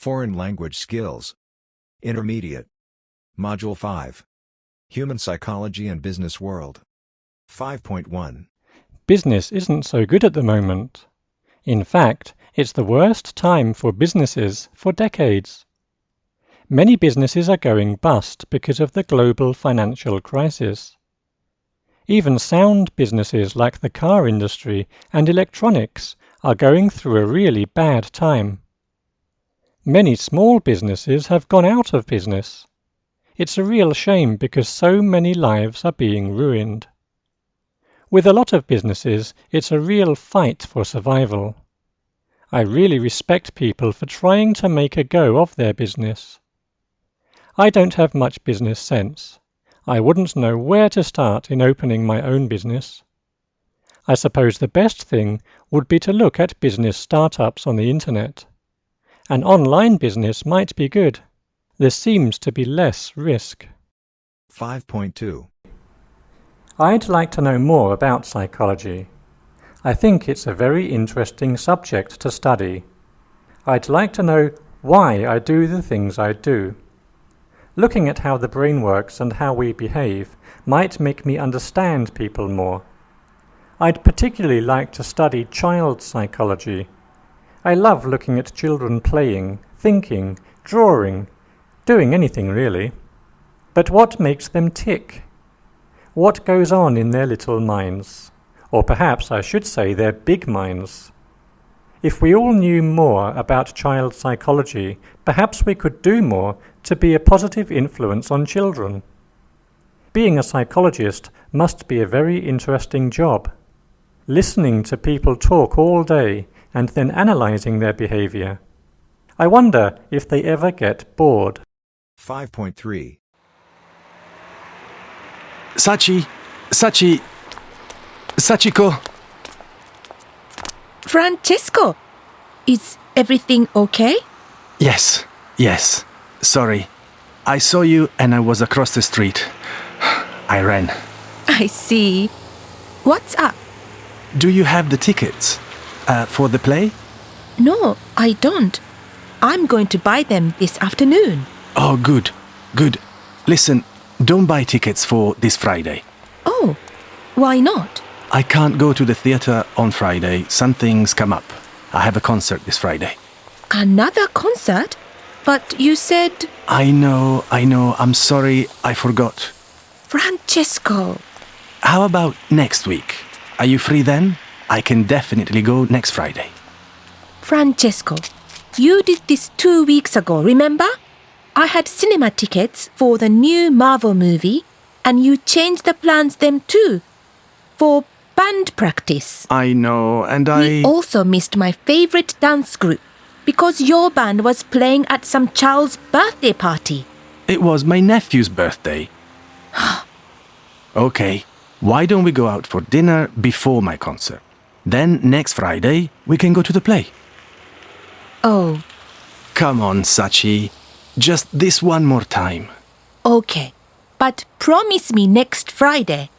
Foreign language skills. Intermediate. Module 5. Human psychology and business world. 5.1. Business isn't so good at the moment. In fact, it's the worst time for businesses for decades. Many businesses are going bust because of the global financial crisis. Even sound businesses like the car industry and electronics are going through a really bad time. Many small businesses have gone out of business. It's a real shame because so many lives are being ruined. With a lot of businesses, it's a real fight for survival. I really respect people for trying to make a go of their business. I don't have much business sense. I wouldn't know where to start in opening my own business. I suppose the best thing would be to look at business startups on the internet. An online business might be good. There seems to be less risk. 5.2. I'd like to know more about psychology. I think it's a very interesting subject to study. I'd like to know why I do the things I do. Looking at how the brain works and how we behave might make me understand people more. I'd particularly like to study child psychology. I love looking at children playing, thinking, drawing, doing anything really. But what makes them tick? What goes on in their little minds? Or perhaps I should say their big minds. If we all knew more about child psychology, perhaps we could do more to be a positive influence on children. Being a psychologist must be a very interesting job. Listening to people talk all day and then analyzing their behavior. I wonder if they ever get bored. 5.3. Sachiko. Francesco, is everything okay? Yes. Sorry. I saw you and I was across the street. I ran. I see. What's up? Do you have the tickets for the play? No, I don't. I'm going to buy them this afternoon. Oh, good. Listen, don't buy tickets for this Friday. Oh, why not? I can't go to the theatre on Friday. Something's come up. I have a concert this Friday. Another concert? But you said... I know. I'm sorry, I forgot. Francesco. How about next week? Are you free then? I can definitely go next Friday. Francesco, you did this 2 weeks ago, remember? I had cinema tickets for the new Marvel movie, and you changed the plans them too, for band practice. I know, and We also missed my favorite dance group, because your band was playing at some child's birthday party. It was my nephew's birthday. Okay, why don't we go out for dinner before my concert? Then next Friday, we can go to the play. Oh. Come on, Sachi. Just this one more time. Okay, but promise me next Friday,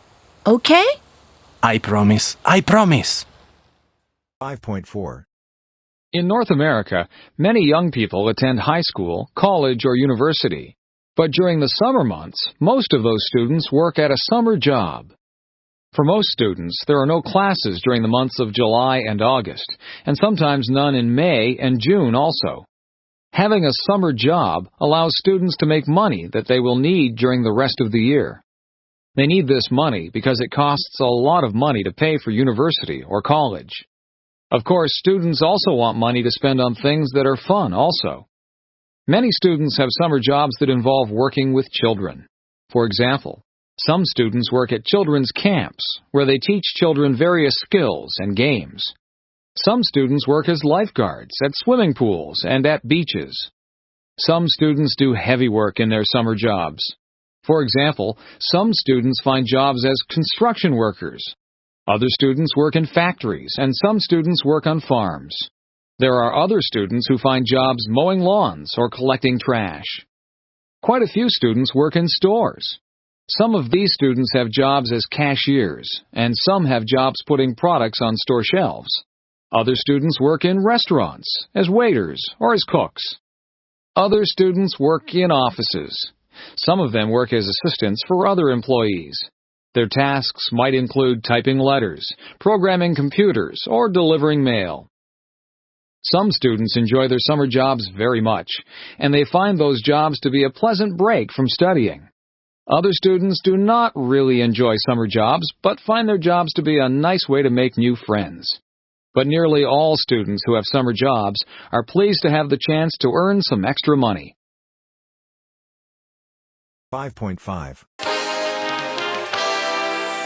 okay? I promise. 5.4. In North America, many young people attend high school, college, or university. But during the summer months, most of those students work at a summer job. For most students, there are no classes during the months of July and August, and sometimes none in May and June also. Having a summer job allows students to make money that they will need during the rest of the year. They need this money because it costs a lot of money to pay for university or college. Of course, students also want money to spend on things that are fun also. Many students have summer jobs that involve working with children. For example, some students work at children's camps, where they teach children various skills and games. Some students work as lifeguards at swimming pools and at beaches. Some students do heavy work in their summer jobs. For example, some students find jobs as construction workers. Other students work in factories, and some students work on farms. There are other students who find jobs mowing lawns or collecting trash. Quite a few students work in stores. Some of these students have jobs as cashiers, and some have jobs putting products on store shelves. Other students work in restaurants, as waiters or as cooks. Other students work in offices. Some of them work as assistants for other employees. Their tasks might include typing letters, programming computers, or delivering mail. Some students enjoy their summer jobs very much, and they find those jobs to be a pleasant break from studying. Other students do not really enjoy summer jobs, but find their jobs to be a nice way to make new friends. But nearly all students who have summer jobs are pleased to have the chance to earn some extra money. 5.5.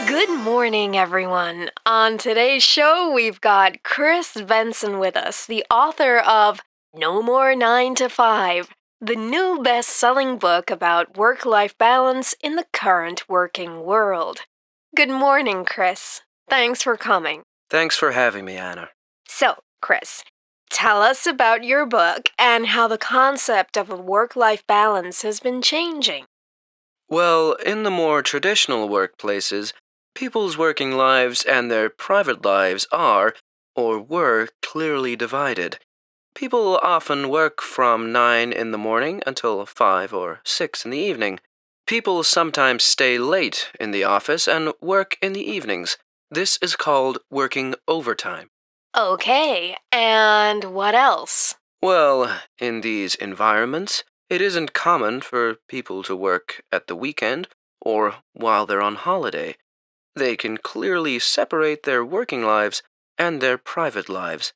Good morning, everyone. On today's show, we've got Chris Benson with us, the author of No More 9 to 5, the new best-selling book about work-life balance in the current working world. Good morning, Chris. Thanks for coming. Thanks for having me, Anna. So, Chris, tell us about your book and how the concept of a work-life balance has been changing. Well, in the more traditional workplaces, people's working lives and their private lives are, or were, clearly divided. People often work from 9 in the morning until 5 or 6 in the evening. People sometimes stay late in the office and work in the evenings. This is called working overtime. Okay, and what else? Well, in these environments, it isn't common for people to work at the weekend or while they're on holiday. They can clearly separate their working lives and their private lives.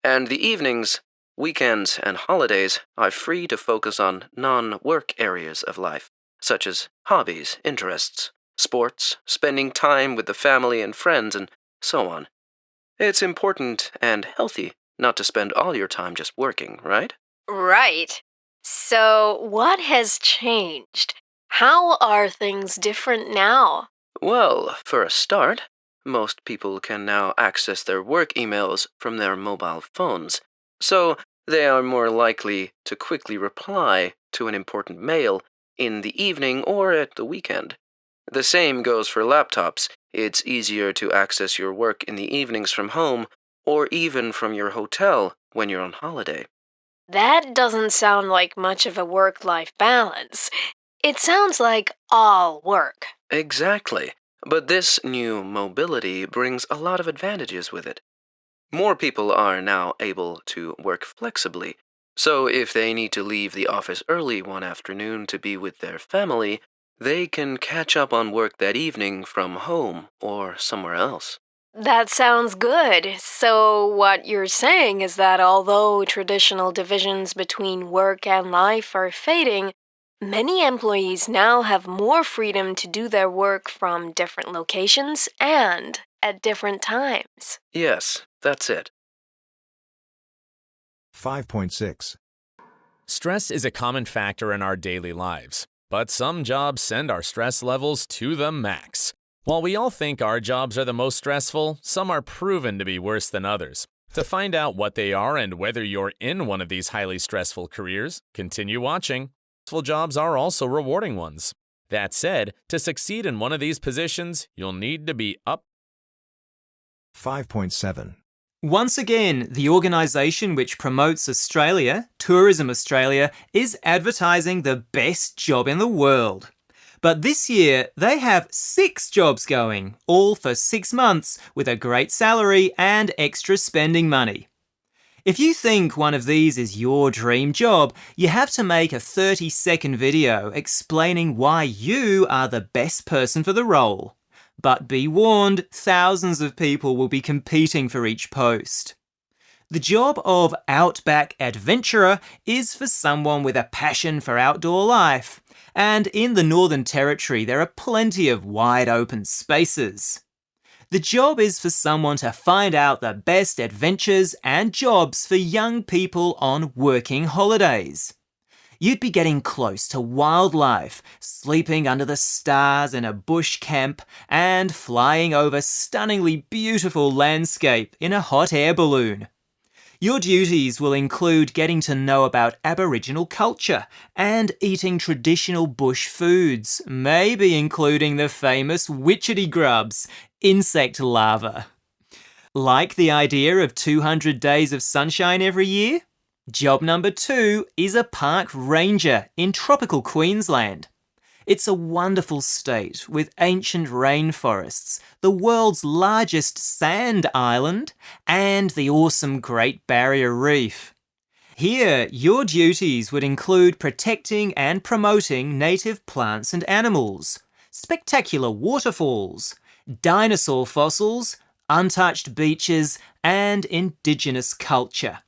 And the evenings, weekends, and holidays are free to focus on non-work areas of life, such as hobbies, interests, sports, spending time with the family and friends, and so on. It's important and healthy not to spend all your time just working, right? Right. So, what has changed? How are things different now? Well, for a start, most people can now access their work emails from their mobile phones, so they are more likely to quickly reply to an important mail in the evening or at the weekend. The same goes for laptops. It's easier to access your work in the evenings from home or even from your hotel when you're on holiday. That doesn't sound like much of a work-life balance. It sounds like all work. Exactly. But this new mobility brings a lot of advantages with it. More people are now able to work flexibly. So if they need to leave the office early one afternoon to be with their family, they can catch up on work that evening from home or somewhere else. That sounds good. So what you're saying is that although traditional divisions between work and life are fading, many employees now have more freedom to do their work from different locations and at different times. Yes, that's it. 5.6. Stress is a common factor in our daily lives, but some jobs send our stress levels to the max. While we all think our jobs are the most stressful, some are proven to be worse than others. To find out what they are and whether you're in one of these highly stressful careers, continue watching. Stressful jobs are also rewarding ones. That said, to succeed in one of these positions, you'll need to be up. 5.7. Once again, the organisation which promotes Australia, Tourism Australia, is advertising the best job in the world. But this year, they have 6 jobs going, all for 6 months, with a great salary and extra spending money. If you think one of these is your dream job, you have to make a 30-second video explaining why you are the best person for the role. But be warned, thousands of people will be competing for each post. The job of Outback Adventurer is for someone with a passion for outdoor life. And in the Northern Territory, there are plenty of wide open spaces. The job is for someone to find out the best adventures and jobs for young people on working holidays. You'd be getting close to wildlife, sleeping under the stars in a bush camp, and flying over stunningly beautiful landscape in a hot air balloon. Your duties will include getting to know about Aboriginal culture and eating traditional bush foods, maybe including the famous witchetty grubs, insect larvae. Like the idea of 200 days of sunshine every year? Job number 2 is a park ranger in tropical Queensland. It's a wonderful state with ancient rainforests, the world's largest sand island, and the awesome Great Barrier Reef. Here, your duties would include protecting and promoting native plants and animals, spectacular waterfalls, dinosaur fossils, untouched beaches, and indigenous culture.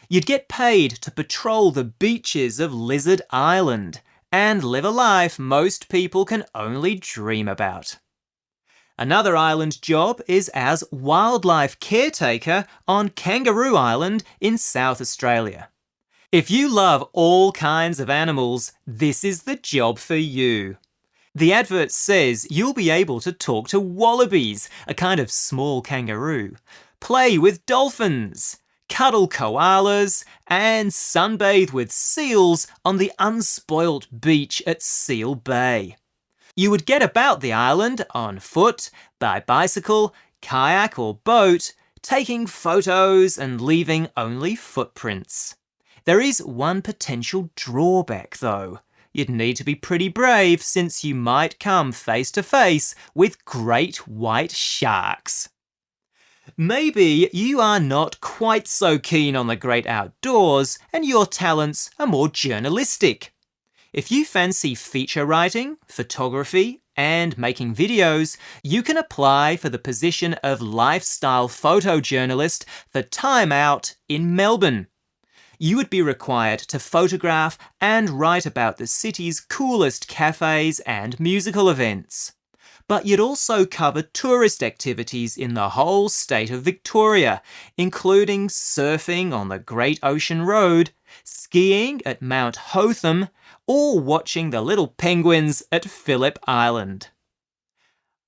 You'd get paid to patrol the beaches of Lizard Island and live a life most people can only dream about. Another island job is as wildlife caretaker on Kangaroo Island in South Australia. If you love all kinds of animals, this is the job for you. The advert says you'll be able to talk to wallabies, a kind of small kangaroo, play with dolphins, cuddle koalas, and sunbathe with seals on the unspoilt beach at Seal Bay. You would get about the island on foot, by bicycle, kayak or boat, taking photos and leaving only footprints. There is one potential drawback though. You'd need to be pretty brave since you might come face to face with great white sharks. Maybe you are not quite so keen on the great outdoors and your talents are more journalistic. If you fancy feature writing, photography, and making videos, you can apply for the position of lifestyle photojournalist for Time Out in Melbourne. You would be required to photograph and write about the city's coolest cafes and musical events. But you'd also cover tourist activities in the whole state of Victoria, including surfing on the Great Ocean Road, skiing at Mount Hotham, or watching the little penguins at Phillip Island.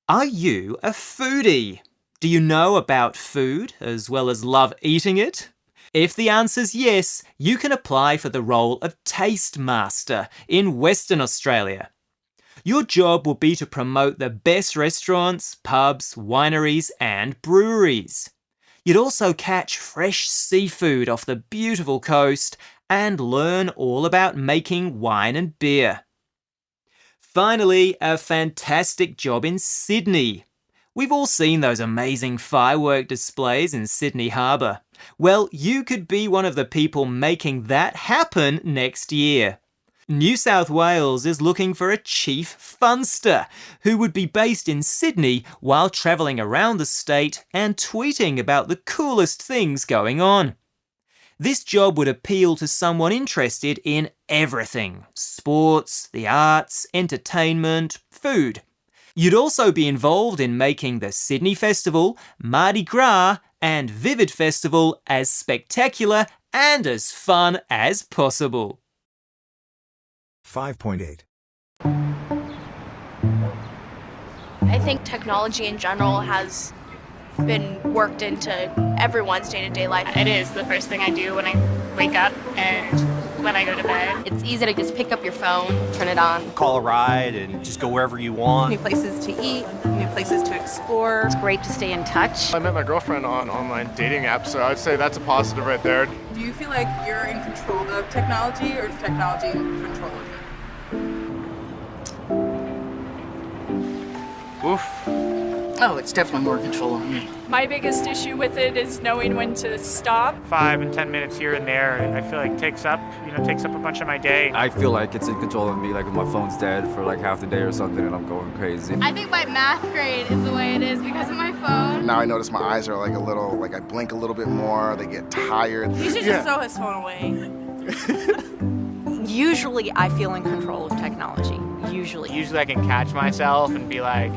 Are you a foodie? Do you know about food as well as love eating it? If the answer's yes, you can apply for the role of Taste Master in Western Australia. Your job will be to promote the best restaurants, pubs, wineries, and breweries. You'd also catch fresh seafood off the beautiful coast and learn all about making wine and beer. Finally, a fantastic job in Sydney. We've all seen those amazing firework displays in Sydney Harbour. Well, you could be one of the people making that happen next year. New South Wales is looking for a chief funster who would be based in Sydney while travelling around the state and tweeting about the coolest things going on. This job would appeal to someone interested in everything: sports, the arts, entertainment, food. You'd also be involved in making the Sydney Festival, Mardi Gras, and Vivid Festival as spectacular and as fun as possible. 5.8. I think technology in general has been worked into everyone's day-to-day life. It is the first thing I do when I wake up and when I go to bed. It's easy to just pick up your phone, turn it on. Call a ride and just go wherever you want. New places to eat, new places to explore. It's great to stay in touch. I met my girlfriend on online dating apps, so I'd say that's a positive right there. Do you feel like you're in control of technology or is technology in control of you? Oof. Oh, it's definitely more in control of me. My biggest issue with it is knowing when to stop. 5 and 10 minutes here and there, I feel like takes up a bunch of my day. I feel like it's in control of me, like if my phone's dead for like half the day or something and I'm going crazy. I think my math grade is the way it is because of my phone. Now I notice my eyes are like a little, like I blink a little bit more, they get tired. He should just throw his phone away. Usually I feel in control of technology. Usually I can catch myself and be like,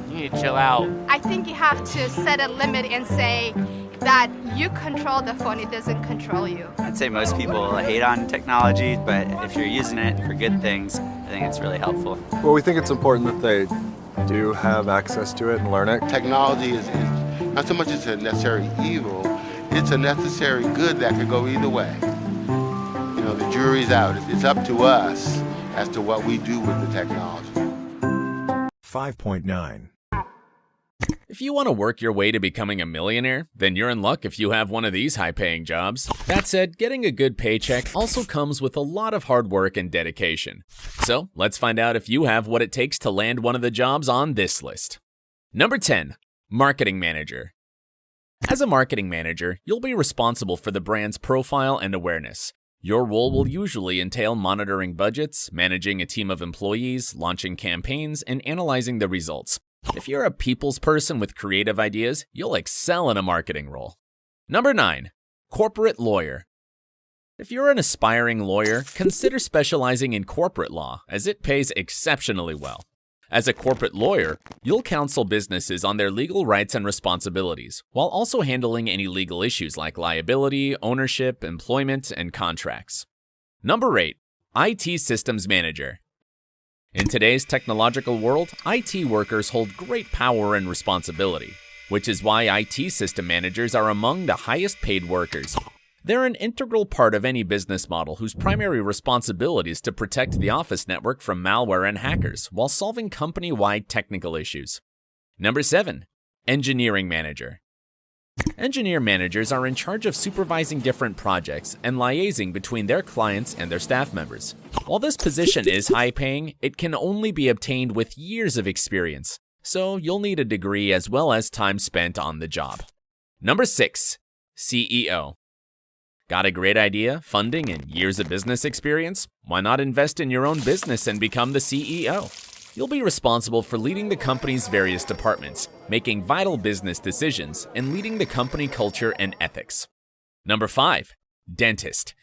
you need to chill out. I think you have to set a limit and say that you control the phone, it doesn't control you. I'd say most people hate on technology, but if you're using it for good things, I think it's really helpful. Well, we think it's important that they do have access to it and learn it. Technology is not so much as a necessary evil, it's a necessary good that could go either way. You know, the jury's out. It's up to us as to what we do with the technology. 5.9. If you want to work your way to becoming a millionaire, then you're in luck if you have one of these high-paying jobs. That said, getting a good paycheck also comes with a lot of hard work and dedication. So, let's find out if you have what it takes to land one of the jobs on this list. Number 10. Marketing Manager. As a marketing manager, you'll be responsible for the brand's profile and awareness. Your role will usually entail monitoring budgets, managing a team of employees, launching campaigns, and analyzing the results. If you're a people's person with creative ideas, you'll excel in a marketing role. Number 9. Corporate Lawyer. If you're an aspiring lawyer, consider specializing in corporate law, as it pays exceptionally well. As a corporate lawyer, you'll counsel businesses on their legal rights and responsibilities, while also handling any legal issues like liability, ownership, employment, and contracts. Number 8. IT Systems Manager. In today's technological world, IT workers hold great power and responsibility, which is why IT system managers are among the highest paid workers. They're an integral part of any business model whose primary responsibility is to protect the office network from malware and hackers while solving company-wide technical issues. Number 7. Engineering Manager. Engineer managers are in charge of supervising different projects and liaising between their clients and their staff members. While this position is high-paying, it can only be obtained with years of experience, so you'll need a degree as well as time spent on the job. Number 6. CEO. Got a great idea, funding, and years of business experience? Why not invest in your own business and become the CEO? You'll be responsible for leading the company's various departments, making vital business decisions, and leading the company culture and ethics. Number 5. Dentist.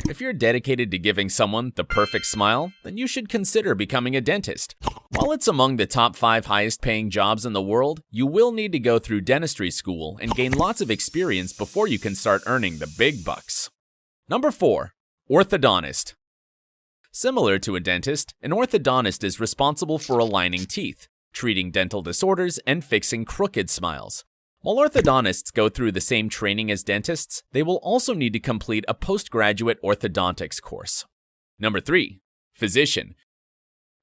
If you're dedicated to giving someone the perfect smile, then you should consider becoming a dentist. While it's among the top 5 highest paying jobs in the world, you will need to go through dentistry school and gain lots of experience before you can start earning the big bucks. Number 4. Orthodontist. Similar to a dentist, an orthodontist is responsible for aligning teeth, treating dental disorders, and fixing crooked smiles. While orthodontists go through the same training as dentists, they will also need to complete a postgraduate orthodontics course. Number 3. Physician.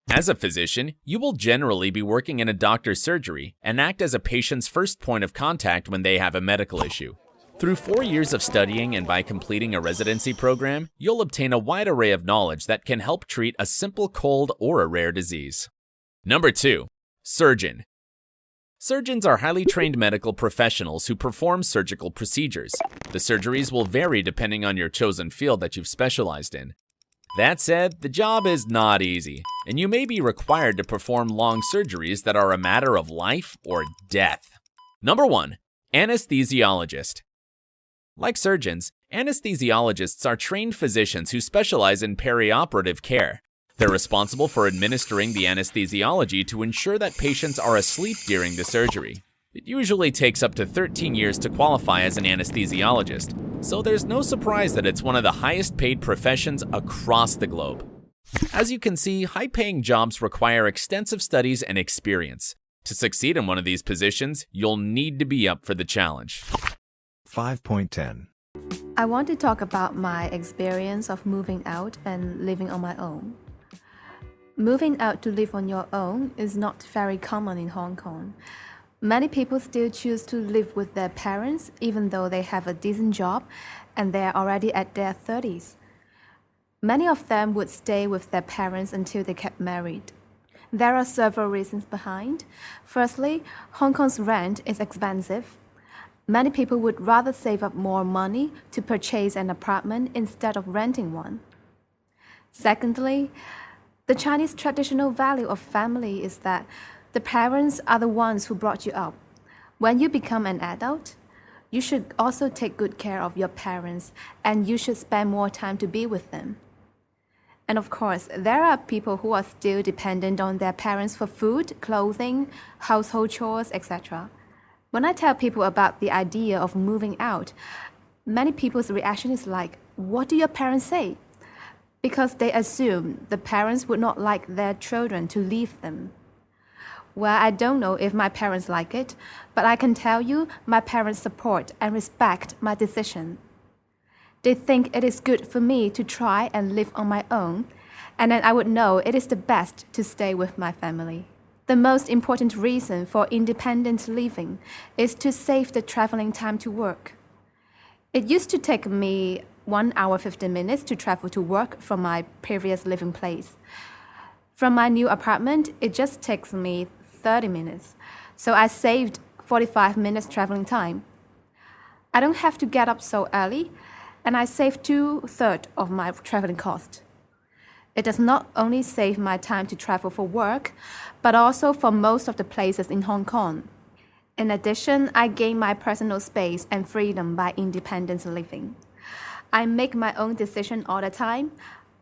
As a physician, you will generally be working in a doctor's surgery and act as a patient's first point of contact when they have a medical issue. Through 4 years of studying and by completing a residency program, you'll obtain a wide array of knowledge that can help treat a simple cold or a rare disease. Number 2. Surgeon. Surgeons are highly trained medical professionals who perform surgical procedures. The surgeries will vary depending on your chosen field that you've specialized in. That said, the job is not easy, and you may be required to perform long surgeries that are a matter of life or death. Number 1. Anesthesiologist. Like surgeons, anesthesiologists are trained physicians who specialize in perioperative care. They're responsible for administering the anesthesiology to ensure that patients are asleep during the surgery. It usually takes up to 13 years to qualify as an anesthesiologist, so there's no surprise that it's one of the highest paid professions across the globe. As you can see, high-paying jobs require extensive studies and experience. To succeed in one of these positions, you'll need to be up for the challenge. 5.10. I want to talk about my experience of moving out and living on my own. Moving out to live on your own is not very common in Hong Kong. Many people still choose to live with their parents even though they have a decent job and they're already at their 30s. Many of them would stay with their parents until they get married. There are several reasons behind. Firstly, Hong Kong's rent is expensive. Many people would rather save up more money to purchase an apartment instead of renting one. Secondly, the Chinese traditional value of family is that the parents are the ones who brought you up. When you become an adult, you should also take good care of your parents and you should spend more time to be with them. And of course, there are people who are still dependent on their parents for food, clothing, household chores, etc. When I tell people about the idea of moving out, many people's reaction is like, what do your parents say? Because they assume the parents would not like their children to leave them. Well, I don't know if my parents like it, but I can tell you my parents support and respect my decision. They think it is good for me to try and live on my own, and then I would know it is the best to stay with my family. The most important reason for independent living is to save the traveling time to work. It used to take me 1 hour 15 minutes to travel to work from my previous living place. From my new apartment, it just takes me 30 minutes, so I saved 45 minutes traveling time. I don't have to get up so early, and I save 2/3 of my traveling cost. It does not only save my time to travel for work, but also for most of the places in Hong Kong. In addition, I gain my personal space and freedom by independent living. I make my own decision all the time.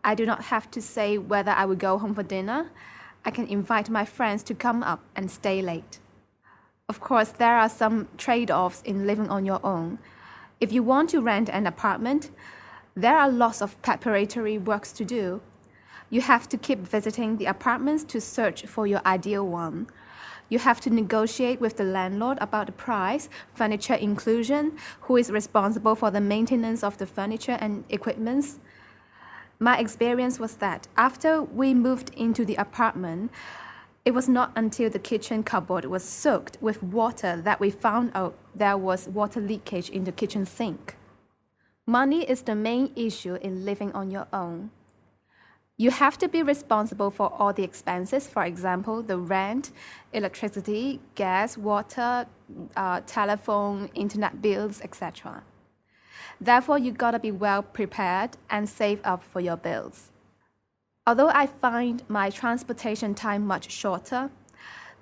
I do not have to say whether I will go home for dinner. I can invite my friends to come up and stay late. Of course, there are some trade-offs in living on your own. If you want to rent an apartment, there are lots of preparatory works to do. You have to keep visiting the apartments to search for your ideal one. You have to negotiate with the landlord about the price, furniture inclusion, who is responsible for the maintenance of the furniture and equipments. My experience was that after we moved into the apartment, it was not until the kitchen cupboard was soaked with water that we found out there was water leakage in the kitchen sink. Money is the main issue in living on your own. You have to be responsible for all the expenses, for example, the rent, electricity, gas, water, telephone, internet bills, etc. Therefore, you gotta be well prepared and save up for your bills. Although I find my transportation time much shorter,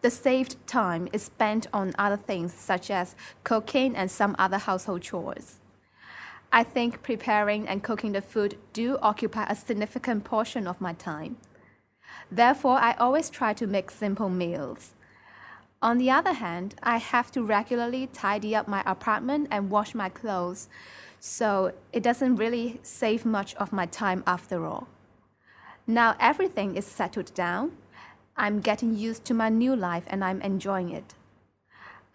the saved time is spent on other things such as cooking and some other household chores. I think preparing and cooking the food do occupy a significant portion of my time. Therefore, I always try to make simple meals. On the other hand, I have to regularly tidy up my apartment and wash my clothes, so it doesn't really save much of my time after all. Now everything is settled down. I'm getting used to my new life and I'm enjoying it.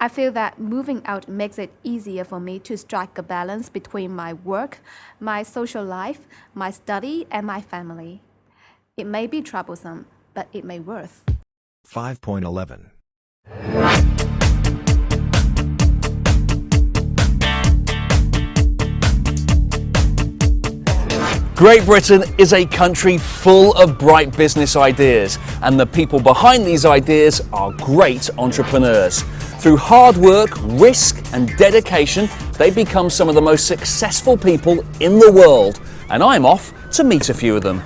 I feel that moving out makes it easier for me to strike a balance between my work, my social life, my study, and my family. It may be troublesome, but it may worth. 5.11. Great Britain is a country full of bright business ideas, and the people behind these ideas are great entrepreneurs. Through hard work, risk, and dedication, they become some of the most successful people in the world, and I'm off to meet a few of them.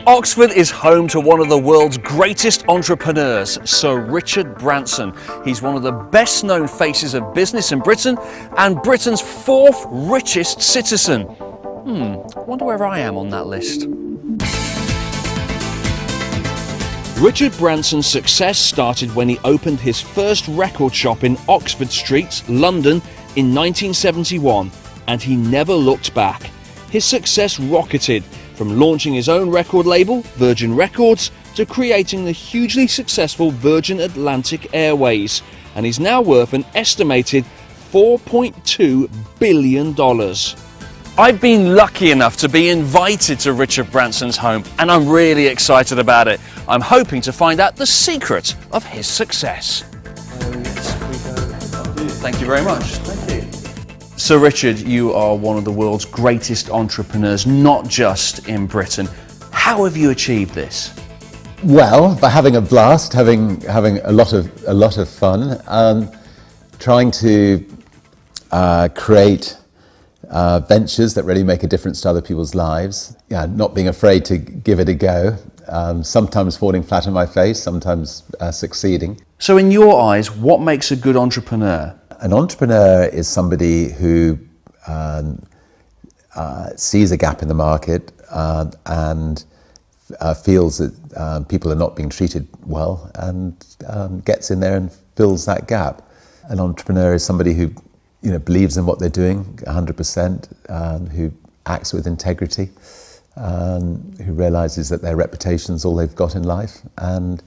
Oxford is home to one of the world's greatest entrepreneurs, Sir Richard Branson. He's one of the best known faces of business in Britain and Britain's 4th richest citizen. Wonder where I am on that list. Richard Branson's success started when he opened his first record shop in Oxford Street, London in 1971, and he never looked back. His success rocketed, from launching his own record label, Virgin Records, to creating the hugely successful Virgin Atlantic Airways, and he's now worth an estimated $4.2 billion. I've been lucky enough to be invited to Richard Branson's home, and I'm really excited about it. I'm hoping to find out the secret of his success. Thank you very much. Thank you. So Richard, you are one of the world's greatest entrepreneurs, not just in Britain. How have you achieved this? Well, by having a blast, having a lot of fun, trying to create ventures that really make a difference to other people's lives. Not being afraid to give it a go. Sometimes falling flat on my face, sometimes succeeding. So in your eyes, what makes a good entrepreneur? An entrepreneur is somebody who sees a gap in the market and feels that people are not being treated well and gets in there and fills that gap. An entrepreneur is somebody who believes in what they're doing 100%, who acts with integrity, who realizes that their reputation is all they've got in life, and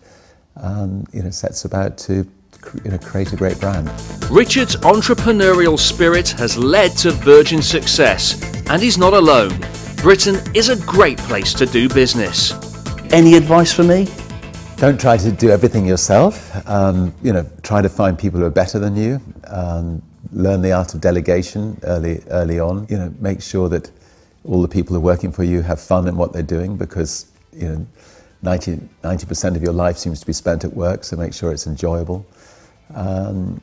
sets about to create a great brand. Richard's entrepreneurial spirit has led to Virgin's success, and he's not alone. Britain is a great place to do business. Any advice for me? Don't try to do everything yourself. Try to find people who are better than you. Learn the art of delegation early on. Make sure that all the people who are working for you have fun in what they're doing, because 90% of your life seems to be spent at work. So make sure it's enjoyable. And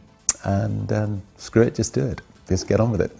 screw it, just do it. Just get on with it.